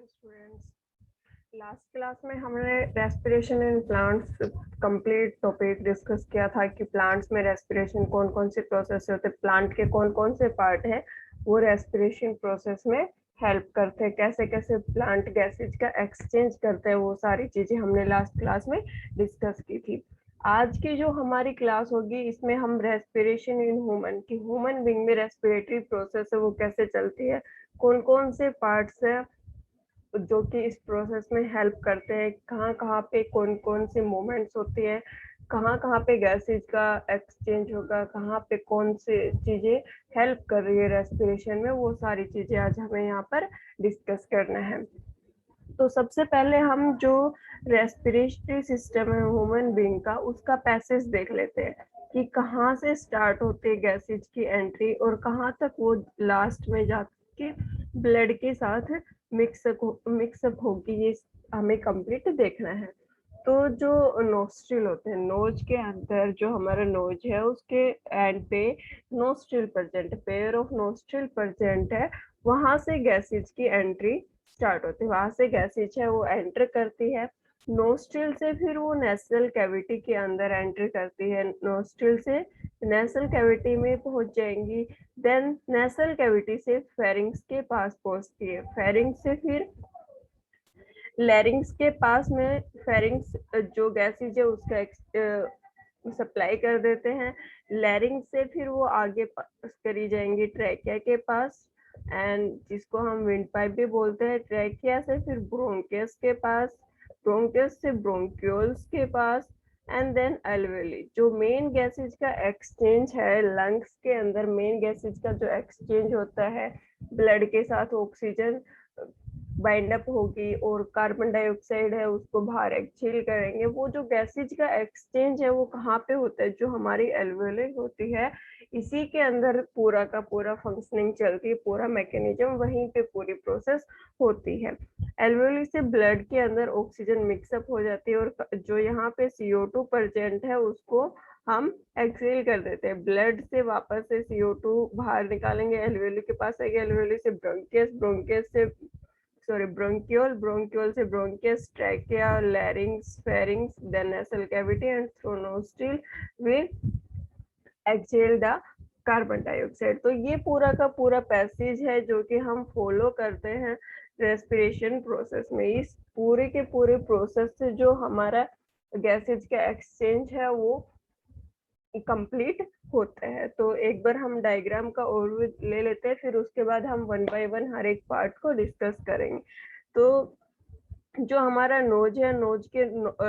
Students, last class में हमने respiration in plants complete topic discuss किया था कि प्लांट्स में रेस्पिरेशन कौन कौन से प्रोसेस होते हैं, प्लांट के कौन कौन से पार्ट हैं वो रेस्पिरेशन प्रोसेस में हेल्प करते हैं, कैसे कैसे प्लांट गैसेज का एक्सचेंज करते हैं, वो सारी चीजें हमने लास्ट क्लास में डिस्कस की थी। आज की जो हमारी क्लास होगी इसमें हम रेस्पिरेशन इन ह्यूमन की ह्यूमन बीइंग में रेस्पिरेटरी प्रोसेस है वो कैसे चलती है, कौन कौन से पार्ट्स है जो कि इस प्रोसेस में हेल्प करते हैं, कहाँ कहाँ पे कौन कौन सी मूवमेंट्स होती है, कहाँ कहाँ पे गैसेज का एक्सचेंज होगा, कहाँ पे कौन सी चीजें हेल्प कर रही है रेस्पिरेशन में, वो सारी चीजें आज हमें यहाँ पर डिस्कस करना है। तो सबसे पहले हम जो रेस्पिरेटरी सिस्टम है ह्यूमन बीइंग का उसका पैसेज देख लेते हैं कि कहाँ से स्टार्ट होती है गैसेज की एंट्री और कहाँ तक वो लास्ट में जाके ब्लड के साथ मिक्सअप होगी, ये हमें कंप्लीट देखना है। तो जो नोस्ट्रिल होते हैं, नोज के अंदर जो हमारा नोज है उसके एंड पे nostril present, pair of nostril present है, वहां से गैसेज की एंट्री स्टार्ट होती है, वहां से गैसेज है वो एंटर करती है नोस्ट्रिल से, फिर वो नेसल कैविटी के अंदर एंटर करती है, नोस्ट्रिल से नेसल कैविटी में पहुंच जाएंगी, देन नेसल कैविटी से फेरिंग्स के पास पहुंचती है, फेरिंग्स से फिर लैरिंग्स के पास में फेरिंग्स जो गैसेज है उसका सप्लाई कर देते हैं, लैरिंग से फिर वो आगे पास करी जाएंगी ट्रैकिया के पास, एंड जिसको हम विंड पाइप भी बोलते हैं, ट्रैकिया से फिर ब्रोंकियस के पास, ब्रोंकियस से ब्रोंक्यूल्स के पास, एंड देन एल्वेली। जो मेन गैसेज का एक्सचेंज है लंग्स के अंदर, मेन गैसेज का जो एक्सचेंज होता है ब्लड के साथ ऑक्सीजन बाइंड अप होगी और कार्बन डाइऑक्साइड है उसको बाहर एक्सहेल करेंगे, वो जो गैसेज का एक्सचेंज है वो कहाँ पे होता है, जो हमारी एल्वेओली होती है इसी के अंदर पूरा का पूरा फंक्शनिंग चलती है, पूरा मैकेनिज्म वहीं पे पूरी प्रोसेस होती है। एल्वेओली से ब्लड के अंदर ऑक्सीजन मिक्सअप हो जाती है और जो यहाँ पे CO2 प्रेजेंट है उसको हम एक्सहेल कर देते हैं, ब्लड से वापस से CO2 बाहर निकालेंगे, एल्वेओली के पास आएगा, एल्वेओली से ब्रोंकियस, ब्रोंकियस से ब्रोंक्यूल, ब्रोंक्यूल से bronchus, trachea, larynx, pharynx, then nasal cavity and through nostril will exhale the carbon dioxide. तो ये पूरा का पूरा पैसेज है जो कि हम फॉलो करते हैं रेस्पिरेशन प्रोसेस में। इस पूरे के पूरे प्रोसेस से जो हमारा गैसेज का एक्सचेंज है वो कंप्लीट होता है। तो एक बार हम डायग्राम का ओवरव्यू ले लेते हैं, फिर उसके बाद हम वन बाय वन हर एक पार्ट को डिस्कस करेंगे। तो जो हमारा नोज है, नोज के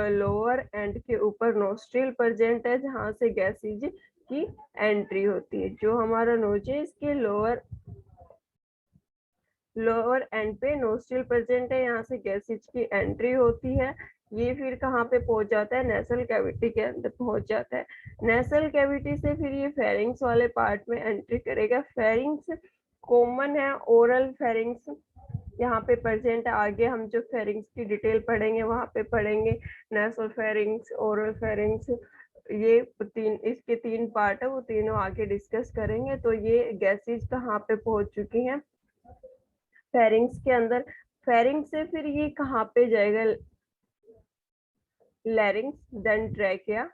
लोअर एंड के ऊपर नोस्ट्रिल प्रेजेंट है जहां से गैसेज की एंट्री होती है। जो हमारा नोज है इसके लोअर एंड पे नोस्ट्रिल प्रेजेंट है, यहाँ से गैसेज की एंट्री होती है, ये फिर कहाँ पे पहुंच जाता है, नेसल कैविटी के अंदर पहुंच जाता है, नेसल कैविटी से फिर ये फेरिंग्स वाले पार्ट में एंट्री करेगा। फेरिंग्स कॉमन है, ओरल फेरिंग्स यहाँ पे प्रेजेंट है, आगे हम जो फेरिंग्स की डिटेल पढ़ेंगे वहां पे पढ़ेंगे, नेसल फेरिंग्स, ओरल फेरिंग्स, ये इसके तीन पार्ट है, वो तीनों आगे डिस्कस करेंगे। तो ये गैसेज कहाँ पे पहुंच चुकी हैं फेरिंग्स के अंदर, फेरिंग्स से फिर ये कहाँ पे जाएगा, larynx, then trachea,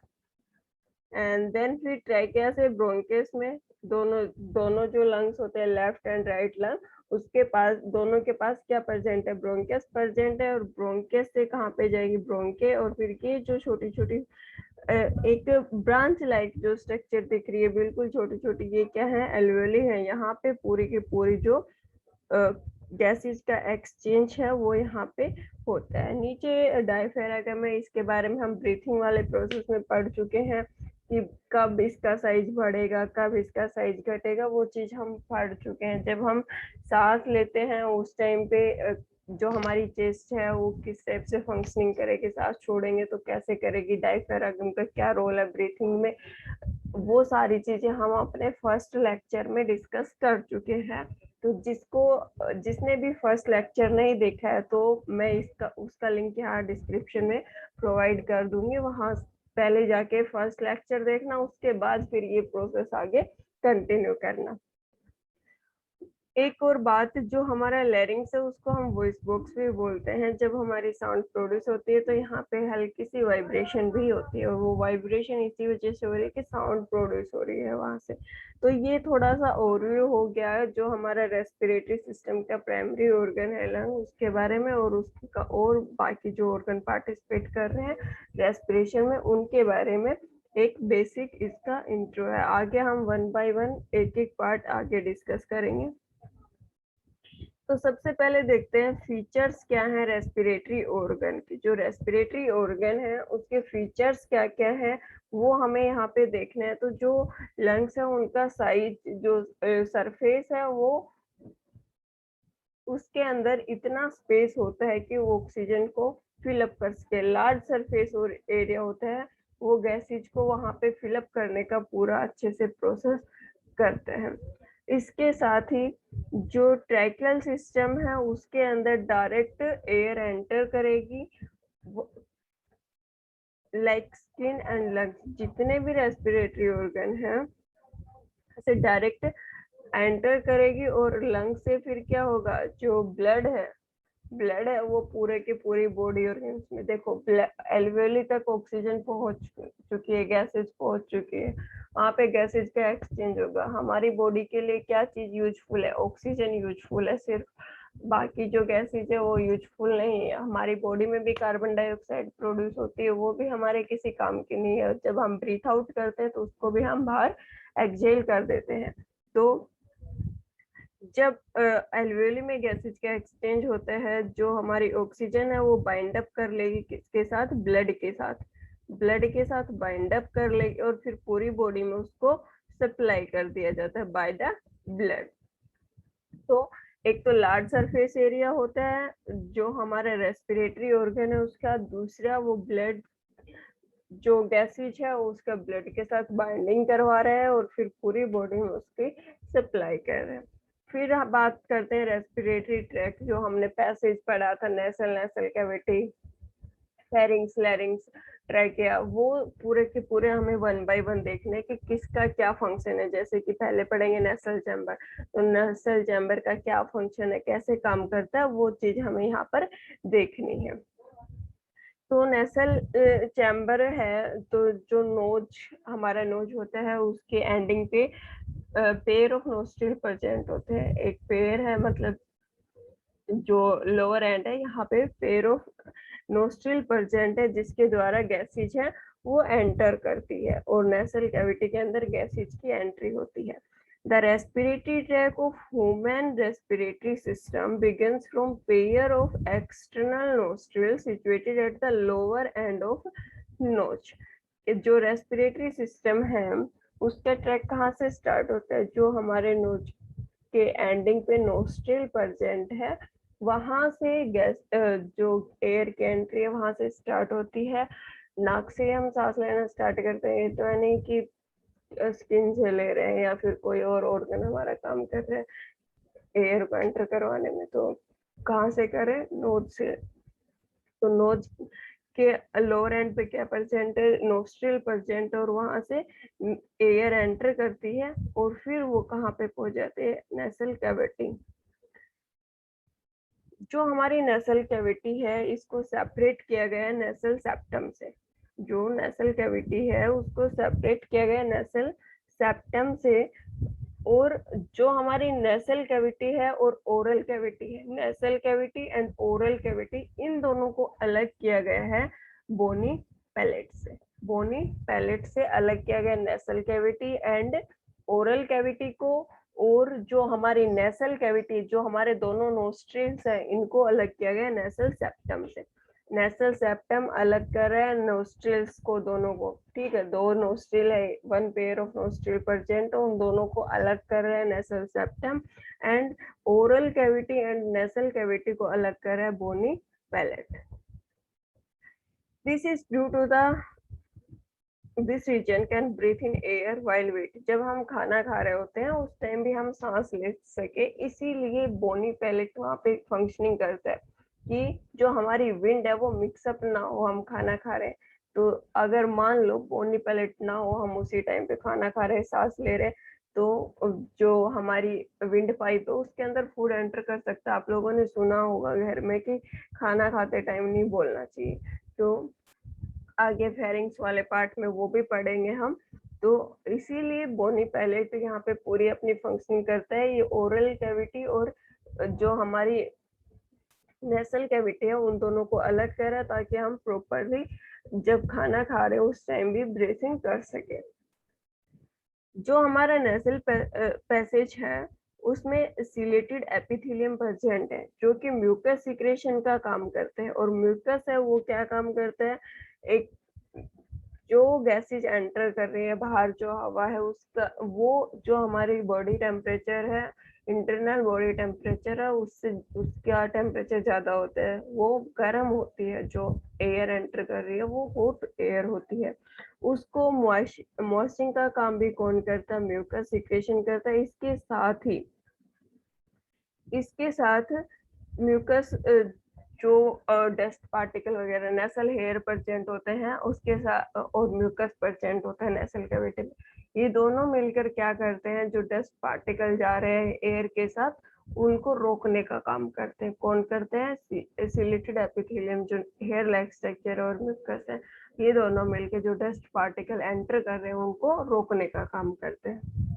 and then फिर ट्रैकिया से ब्रोंकियस में, दोनों दोनों जो लंग्स होते हैं लेफ्ट एंड राइट लंग, उसके पास दोनों के पास क्या प्रेजेंट है, ब्रोंकियस प्रेजेंट है, और ब्रोंकियस से कहाँ पे जाएगी, ब्रोंके, और फिर ये जो छोटी छोटी एक ब्रांच लाइक जो स्ट्रक्चर दिख रही है बिल्कुल छोटी छोटी, ये क्या है, एल्वेओली है, यहाँ पे पूरी की पूरी जो गैसेज का एक्सचेंज है वो यहाँ पे होता है। नीचे डायफ्रागम है, इसके बारे में हम ब्रीथिंग वाले प्रोसेस में पढ़ चुके हैं कि कब इसका साइज बढ़ेगा कब इसका साइज घटेगा, वो चीज हम पढ़ चुके हैं। जब हम सांस लेते हैं उस टाइम पे जो हमारी चेस्ट है वो किस टाइप से फंक्शनिंग करेगी, सांस छोड़ेंगे तो कैसे करेगी, डायफ्रागम का क्या रोल है ब्रीथिंग में, वो सारी चीजें हम अपने फर्स्ट लेक्चर में डिस्कस कर चुके हैं। तो जिसने भी फर्स्ट लेक्चर नहीं देखा है तो मैं उसका लिंक यहाँ डिस्क्रिप्शन में प्रोवाइड कर दूंगी, वहां पहले जाके फर्स्ट लेक्चर देखना, उसके बाद फिर ये प्रोसेस आगे कंटिन्यू करना। एक और बात, जो हमारा लैरिंग्स है उसको हम वॉइस बॉक्स भी बोलते हैं। जब हमारी साउंड प्रोड्यूस होती है तो यहाँ पे हल्की सी वाइब्रेशन भी होती है, और वो वाइब्रेशन इसी वजह से हो रही है कि साउंड प्रोड्यूस हो रही है वहां से। तो ये थोड़ा सा ओवरव्यू हो गया है जो हमारा रेस्पिरेटरी सिस्टम का प्राइमरी ऑर्गन है लंग, उसके बारे में, और उसका और बाकी जो ऑर्गन पार्टिसिपेट कर रहे हैं रेस्पिरेशन में उनके बारे में एक बेसिक इसका इंट्रो है। आगे हम वन बाय वन एक एक पार्ट आगे डिस्कस करेंगे। तो सबसे पहले देखते हैं फीचर्स क्या है रेस्पिरेटरी ऑर्गन की। जो रेस्पिरेटरी ऑर्गन है उसके फीचर्स क्या क्या है वो हमें यहाँ पे देखना है। तो जो लंग्स है उनका साइज, जो सरफेस है, वो उसके अंदर इतना स्पेस होता है कि वो ऑक्सीजन को फिलअप कर सके। लार्ज सरफेस और एरिया होता है, वो गैसेज को वहां पे फिलअप करने का पूरा अच्छे से प्रोसेस करते हैं। इसके साथ ही जो ट्रैकियल सिस्टम है उसके अंदर डायरेक्ट एयर एंटर करेगी। लाइक स्किन एंड लंग्स, जितने भी रेस्पिरेटरी ऑर्गन हैं से डायरेक्ट एंटर करेगी, और लंग से फिर क्या होगा, जो ब्लड है वो पूरे के पूरी बॉडी ऑर्गन्स में, देखो एल्वेली तक ऑक्सीजन पहुंच चुकी है, गैसेज पहुंच चुकी है, वहां पे गैसेज का एक्सचेंज होगा। हमारी बॉडी के लिए क्या चीज यूजफुल है, ऑक्सीजन यूजफुल है सिर्फ, बाकी जो गैसेज है वो यूजफुल नहीं है। हमारी बॉडी में भी कार्बन डाइऑक्साइड प्रोड्यूस होती है, वो भी हमारे किसी काम की नहीं है। जब हम ब्रीथ आउट करते हैं तो उसको भी हम बाहर एक्सहेल कर देते हैं। तो जब एल्वेली में गैसेज का एक्सचेंज होता है, जो हमारी ऑक्सीजन है वो बाइंड अप कर लेगी किसके साथ, ब्लड के साथ, ब्लड के साथ बाइंड अप कर लेगी, और फिर पूरी बॉडी में उसको सप्लाई कर दिया जाता है बाय द ब्लड। तो एक तो लार्ज सरफेस एरिया होता है जो हमारा रेस्पिरेटरी ऑर्गन है उसका, दूसरा वो ब्लड, जो गैसेज है उसका ब्लड के साथ बाइंडिंग करवा रहा है और फिर पूरी बॉडी में उसकी सप्लाई कर रहे हैं। फिर हम बात करते हैं रेस्पिरेटरी ट्रैक, जो हमने पैसेज पढ़ा था, नेसल कैविटी, फेरिंग्स, लैरिंग्स, ट्रैकिया, वो पूरे के पूरे हमें वन बाय वन देखने कि किसका क्या फंक्शन है। जैसे कि पहले पढ़ेंगे नेसल चैम्बर, तो नेसल चैम्बर का क्या फंक्शन है, कैसे काम करता है, वो चीज हमें यहाँ पर देखनी है। तो नेसल चैम्बर है, तो जो नोज, हमारा नोज होता है उसके एंडिंग पे पेयर ऑफ नोस्ट्रिल प्रेजेंट होते हैं। एक पेयर है, मतलब जो लोअर एंड है यहाँ पे पेयर ऑफ नोस्ट्रिल प्रेजेंट है, जिसके द्वारा गैसेज है वो एंटर करती है, और नेसल कैविटी के अंदर गैसेज की एंट्री होती है। The respiratory tract of human respiratory system begins from pair of external nostrils situated at the lower end of nose. जो रेस्पिरेटरी सिस्टम है उसका ट्रैक कहाँ से स्टार्ट होता है, जो हमारे नोज के एंडिंग पे नोस्ट्रिल प्रेजेंट है, वहां से गैस, जो एयर की एंट्री है वहां से स्टार्ट होती है। नाक से हम सांस लेना स्टार्ट करते हैं, तो है नहीं कि स्किन से ले रहे हैं या फिर कोई और ऑर्गन हमारा काम कर रहे हैं एयर को एंटर करवाने में, तो कहाँ से करें, नोज से। तो नोज के लोअर एंड पे क्या प्रेजेंट है, नोस्ट्रिल प्रेजेंट, और वहां से एयर एंटर करती है, और फिर वो कहाँ पे पहुंच जाते हैं, नेसल कैविटी। जो हमारी नेसल कैविटी है इसको सेपरेट किया गया है नेसल सेप्टम से। जो नेसल कैविटी है उसको सेपरेट किया गया नेसल सेप्टम से। और जो हमारी नेसल कैविटी है और ओरल कैविटी है, nasal cavity and oral cavity, इन दोनों को अलग किया गया है बोनी पैलेट से। बोनी पैलेट से अलग किया गया नेसल कैविटी एंड ओरल कैविटी को। और जो हमारी नेसल कैविटी, जो हमारे दोनों नोस्ट्रिल्स हैं, इनको अलग किया गया नेसल सेप्टम से। नेसल सेप्टम अलग कर रहा है नोस्ट्रिल्स को, दोनों को, ठीक है, दो नोस्ट्रिल है, one pair of nostril present, उन दोनों को अलग कर रहा है nasal septum. And oral cavity and nasal cavity को अलग कर रहा है bony palate. This is due to the this reason can breathe in air while wet. जब हम खाना खा रहे होते हैं उस टाइम भी हम सांस ले सके, इसीलिए बोनी पैलेट वहाँ पे फंक्शनिंग करता है कि जो हमारी विंड है वो मिक्सअप ना हो। हम खाना खा रहे हैं तो अगर मान लो बोनी पैलेट ना हो, हम उसी टाइम पे खाना खा रहे हैं, सांस ले रहे हैं, तो जो हमारी विंड पाइप है उसके अंदर फूड एंटर कर सकता है। आप लोगों ने सुना होगा घर में कि खाना खाते टाइम नहीं बोलना चाहिए, तो आगे फेरिंग्स वाले पार्ट में वो भी पढ़ेंगे हम। तो इसीलिए बोनी पैलेट यहाँ पे पूरी अपनी फंक्शनिंग करता है। ये ओरल कैविटी और जो हमारी नेसल कैविटी है उन दोनों को अलग कर रहा है, ताकि हम प्रॉपरली जब खाना खा रहे हो उस टाइम भी ब्रीथिंग कर सके। जो हमारा नेसल पैसेज है उसमें सिलेटेड एपिथेलियम प्रेजेंट है, जो कि म्यूकस सिक्रेशन का काम करते हैं। और म्यूकस है वो क्या काम करते हैं, एक जो गैसेज एंटर कर रही है बाहर, जो हवा है उसका वो जो हमारी बॉडी टेम्परेचर है, इंटरनल बॉडी टेम्परेचर है, उससे उसका टेम्परेचर ज्यादा होता है, वो गर्म होती है। जो एयर एंटर कर रही है वो हॉट एयर होती है, उसको मॉइस्चरिंग का काम भी कौन करता है, म्यूकस सिक्रेशन करता है। इसके साथ म्यूकस जो डस्ट पार्टिकल वगैरह नेसल हेयर परसेंट होते हैं उसके साथ, और म्यूकस परसेंट होता है नेसल कैविटी में, ये दोनों मिलकर क्या करते हैं, जो डस्ट पार्टिकल जा रहे हैं एयर के साथ उनको रोकने का काम करते हैं। कौन करते हैं, सिलेटेड एपिथेलियम जो हेयर लाइक स्ट्रक्चर और म्यूकस है, ये दोनों मिलकर जो डस्ट पार्टिकल एंटर कर रहे हैं उनको रोकने का काम करते हैं।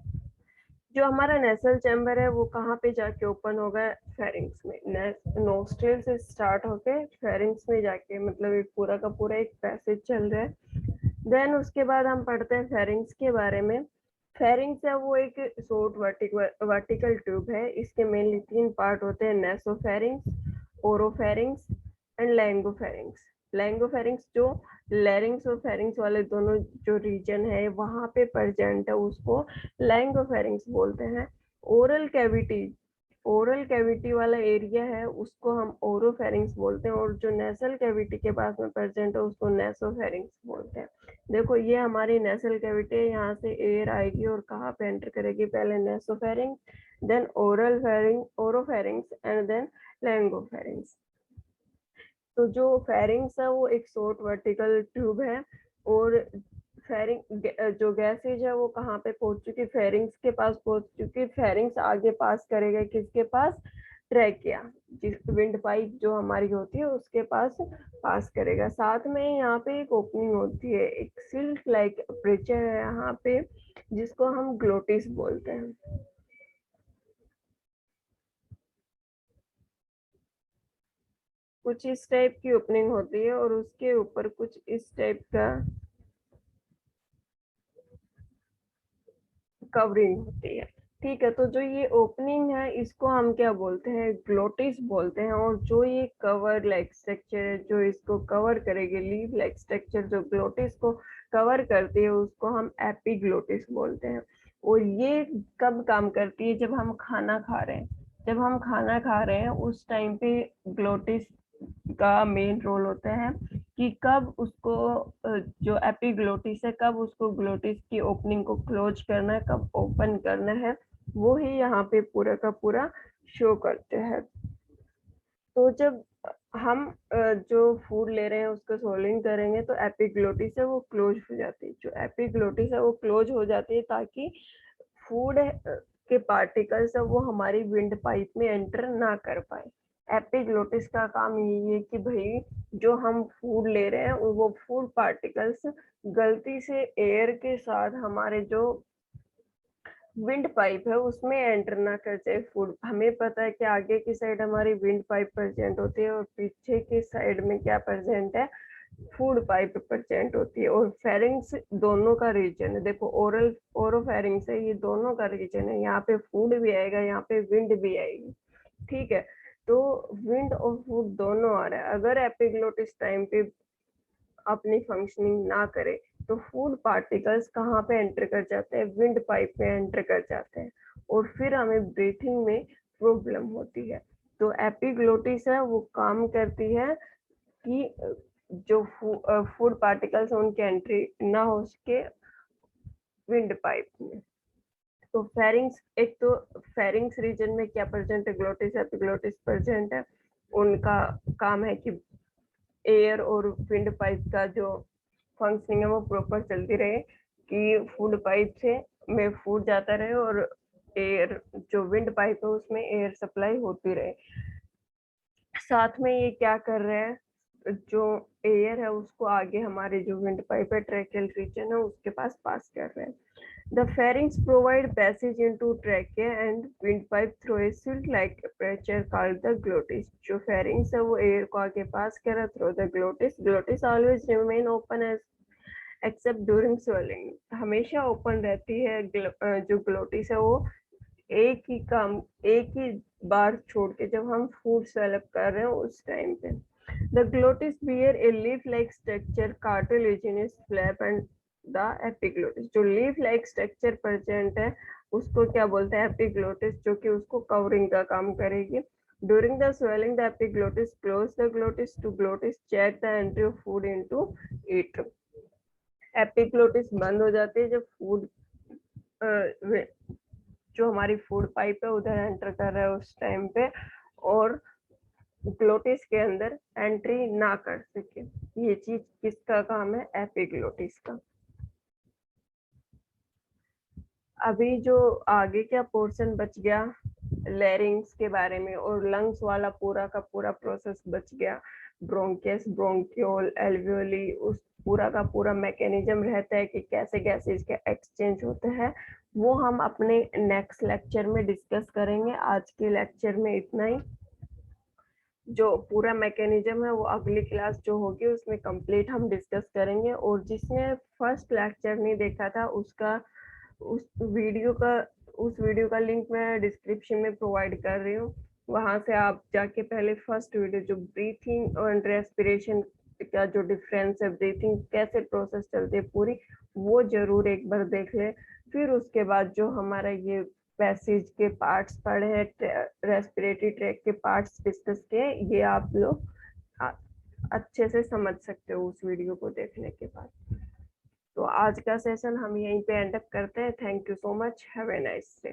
जो हमारा नेसल चैम्बर है वो कहाँ पे जाके ओपन होगा, फेरिंग्स में। नोस्ट्रिल से स्टार्ट होके फेरिंग्स में जाके, मतलब एक पूरा का पूरा एक पैसेज चल रहा है। देन उसके बाद हम पढ़ते हैं फेरिंग्स के बारे में। फेरिंग्स है वो एक शॉर्ट वर्टिकल ट्यूब है। इसके मेनली 3 पार्ट होते हैं, नेसोफेरिंग्स, ओरोफेरिंग्स एंड लैंगोफेरिंग्स। लैंगोफेरिंग्स जो लैरिंग्स और फेरिंग्स वाले दोनों जो रीजन है वहां पे प्रेजेंट है, उसको लैंगोफेरिंग्स बोलते हैं। ओरल कैविटी, ओरल कैविटी वाला एरिया है उसको हम ओरोफेरिंग्स बोलते हैं, और जो नेसल कैविटी के पास में प्रेजेंट है उसको नेसोफेरिंग्स बोलते हैं। देखो ये हमारी नेसल कैविटी है, यहाँ से एयर आएगी और कहाँ पे एंटर करेगी, पहले nasopharynx, then oral pharynx, oropharynx and then laryngopharynx. तो जो फेरिंग्स है वो एक शॉर्ट वर्टिकल ट्यूब है, और फेरिंग जो गैसेज है वो कहाँ पे पहुंच चुकी, फेरिंग्स के पास पहुंच चुकी। फेरिंग्स आगे पास करेगा किसके पास, ट्रैकिया, जिस विंड पाइप जो हमारी होती है उसके पास करेगा। साथ में यहाँ पे एक ओपनिंग होती है, एक सिल्क लाइक अपर्चर है यहाँ पे, जिसको हम ग्लोटिस बोलते हैं। कुछ इस टाइप की ओपनिंग होती है और उसके ऊपर कुछ इस टाइप का कवरिंग होती है। ठीक है, तो जो ये ओपनिंग है इसको हम क्या बोलते हैं, ग्लोटिस बोलते हैं। और जो ये कवर लाइक स्ट्रक्चर है जो इसको कवर करेगी, लीव लाइक स्ट्रक्चर जो ग्लोटिस को कवर करती है उसको हम एपिग्लोटिस बोलते हैं। और ये कब काम करती है, जब हम खाना खा रहे हैं। जब हम खाना खा रहे हैं उस टाइम पे ग्लोटिस का मेन रोल होता है कि कब उसको जो एपिग्लोटिस है कब उसको ग्लोटिस की ओपनिंग को क्लोज करना है, कब ओपन करना है, वो ही यहाँ पे पूरा का पूरा शो करते हैं। तो जब हम जो फूड ले रहे हैं उसको सोलिंग करेंगे तो एपिग्लोटिस है वो क्लोज हो जाती है। जो एपिग्लोटिस है वो क्लोज हो जाती है ताकि फूड के पार्टिकल्स है वो हमारी विंड पाइप में एंटर ना कर पाए। एपिग्लोटिस का काम यही है कि भाई जो हम फूड ले रहे हैं वो फूड पार्टिकल्स गलती से एयर के साथ हमारे जो विंड पाइप है उसमें एंटर ना कर जाए फूड। हमें पता है कि आगे की साइड हमारी विंड पाइप प्रेजेंट होती है और पीछे की साइड में क्या प्रेजेंट है, फूड पाइप प्रेजेंट होती है। और फेरिंग्स दोनों का रीजन है, देखो ओरल ओरोफेरिंग्स है, ये दोनों का रीजन है। यहाँ पे फूड भी आएगा, यहाँ पे विंड भी आएगी। ठीक है, तो विंड और फूड दोनों आ रहा है। अगर एपिग्लोटिस टाइम पे अपनी फंक्शनिंग ना करे तो फूड पार्टिकल्स कहाँ पे एंटर कर जाते हैं, विंड पाइप में एंटर कर जाते हैं, और फिर हमें ब्रीथिंग में प्रॉब्लम होती है। तो एपिग्लोटिस है वो काम करती है कि जो फूड पार्टिकल्स उनकी एंट्री ना हो सके विंड पाइप में। तो फेरिंग्स, एक तो फेरिंग्स रीजन में क्या प्रेजेंट है, ग्लोटिस एपिग्लोटिस प्रेजेंट है। उनका काम है कि एयर और विंड पाइप का जो फंक्शनिंग है वो प्रॉपर चलती रहे, कि फूड पाइप से में फूड जाता रहे और एयर जो विंड पाइप है उसमें एयर सप्लाई होती रहे। साथ में ये क्या कर रहे हैं, जो एयर है उसको आगे हमारे जो विंड पाइप है ट्रैकियल रीजन है उसके पास कर रहे हैं। The pharynx provide passage into trachea and windpipe through a slit-like aperture called the glottis. जो pharynx है वो air को आगे pass कर रहा through the glottis. Glottis always remain open as except during swelling. हमेशा open रहती है जो glottis है वो एक ही बार छोड़ के जब हम फूड स्वेलअप कर रहे हैं उस टाइम पे। The glottis bear a leaf-like structure, cartilaginous flap and the epiglottis. जो leaf-like structure present है उसको क्या बोलते हैं, epiglottis, जो कि उसको कवरिंग का काम करेगी। During the swelling, the epiglottis close the glottis to glottis check the entry of food into it. Epiglottis बंद हो जाती है जब फूड जो हमारी फूड पाइप है उधर एंटर कर रहा है उस टाइम पे, और ग्लोटिस के अंदर एंट्री ना कर सके। ये चीज किसका काम है, एपिग्लोटिस का। अभी जो आगे क्या पोर्शन बच गया लैरिंग्स के बारे में, और लंग्स वाला पूरा का पूरा प्रोसेस बच गया, ब्रोंकियस, ब्रोंक्योल, एल्वियोली, उस पूरा का पूरा मैकेनिज्म रहता है कि कैसे गैसेज के एक्सचेंज होते हैं, वो हम अपने नेक्स्ट लेक्चर में डिस्कस करेंगे। आज के लेक्चर में इतना ही। जो पूरा मैकेनिज्म है वो अगली क्लास जो होगी उसमें कंप्लीट हम डिस्कस करेंगे। और जिसने फर्स्ट लेक्चर नहीं देखा था उसका उस वीडियो का लिंक मैं डिस्क्रिप्शन में प्रोवाइड कर रही हूँ, वहां से आप जाके पहले फर्स्ट वीडियो जो ब्रीथिंग और रेस्पिरेशन का जो डिफरेंस है, ब्रीथिंग कैसे प्रोसेस चलती है पूरी, वो जरूर एक बार देख ले। फिर उसके बाद जो हमारा ये पैसेज के पार्ट्स पढ़े हैं, रेस्पिरेटरी ट्रैक के पार्ट्स डिस्कस किए, ये आप लोग अच्छे से समझ सकते हो उस वीडियो को देखने के बाद। तो आज का सेशन हम यहीं पे एंड अप करते हैं। Thank you so much, have a nice day.